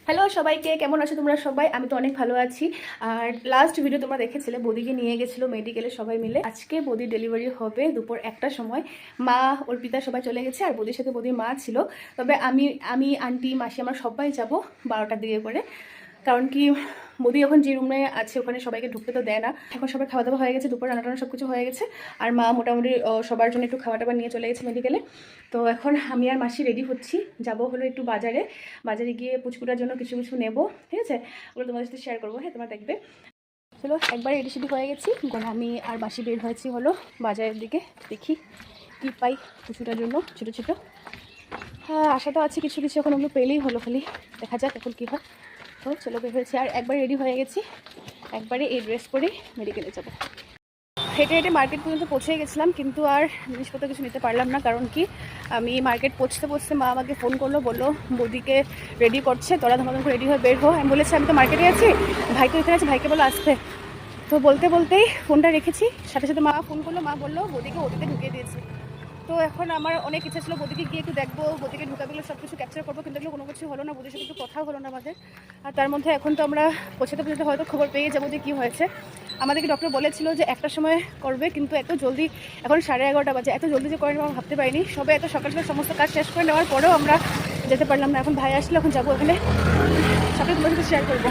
Hello সবাইকে, কেমন আছো তোমরা সবাই? আমি তো অনেক ভালো আছি। আর লাস্ট ভিডিও তোমরা দেখেছিলে, বৌদিকে নিয়ে গেছিলো মেডিকেলে সবাই মিলে। আজকে বৌদির ডেলিভারি হবে দুপুর 1টার সময়। মা, অর্পিতা সবাই চলে গেছে, আর বৌদির সাথে বৌদির মা ছিল। তবে আমি আন্টি, মাসি, আমরা সবাই যাব 12টার দিকে করে। কারণ কি, বৌদি এখন যে রুমে আছে ওখানে সবাইকে ঢুকতে তো দেয় না। এখন সবার খাওয়া দাওয়া হয়ে গেছে, দুপুর রান্না টান্না সব কিছু হয়ে গেছে। আর মা মোটামুটি সবার জন্য একটু খাওয়া টাবার নিয়ে চলে গেছে মেডিকেলে। তো এখন আমি আর মাসি রেডি হচ্ছি, যাবো হলো একটু বাজারে গিয়ে পুচকুটার জন্য কিছু কিছু নেবো, ঠিক আছে? ওগুলো তোমাদের সাথে শেয়ার করবো, হ্যাঁ, তোমরা দেখবে। চলো, একবার রেডি সেডি হয়ে গেছি, আমি আর মাসি বের হয়েছি হলো বাজারের দিকে। দেখি কী পাই পুচকুটার জন্য ছোটো ছোটো। হ্যাঁ, আশা তো আছে কিছু কিছু, এখন ওগুলো পেলেই হলো, খালি দেখা যাক এখন কী হয়। তো চলো, বের হয়েছি আর একবার রেডি হয়ে গেছি। একবারে এই ড্রেস পরে মেডিকেলে যাবো। হেঁটে হেঁটে মার্কেট পর্যন্ত পৌঁছে গেছিলাম, কিন্তু আর জিনিসপত্র কিছু নিতে পারলাম না। কারণ কি, আমি মার্কেট পৌঁছতে পৌঁছতে মা আমাকে ফোন করলো, বললো বৌদিকে রেডি করছে, তোরা ধমাধম করে রেডি হয়ে বের হো। আমি বলেছি আমি তো মার্কেটে আছি, ভাই তো এখানে আছে, ভাইকে বলো আসতে। তো বলতে বলতেই ফোনটা রেখেছি, সাথে সাথে মা ফোন করলো, মা বললো বৌদিকে ওদিকে ঢুকিয়ে দিয়েছি। তো এখন আমার অনেক ইচ্ছা ছিল বৌদিকে গিয়ে একটু দেখবো, বৌদিকে ঢুকাবেগুলো সব কিছু ক্যাপচার করবো, কিন্তু এগুলো কোনো কিছু হলো না, বৌদির সাথে একটু কথা হলো না আমাদের। আর তার মধ্যে এখন তো আমরা পৌঁছাতে পৌঁছাতে হয়তো খবর পেয়ে যাবো যে কী হয়েছে। আমাদেরকে ডক্টর বলেছিল যে 1টার সময় করবে, কিন্তু এত জলদি, এখন 11:30 বাজে, এত জলদি যে করে নেবো ভাবতে পারিনি। সবাই এত সকাল সকাল সমস্ত কাজ শেষ করে নেওয়ার পরেও আমরা যেতে পারলাম না। এখন ভাই আসলে এখন যাবো ওখানে, সবাই তোমার সাথে শেয়ার করবো।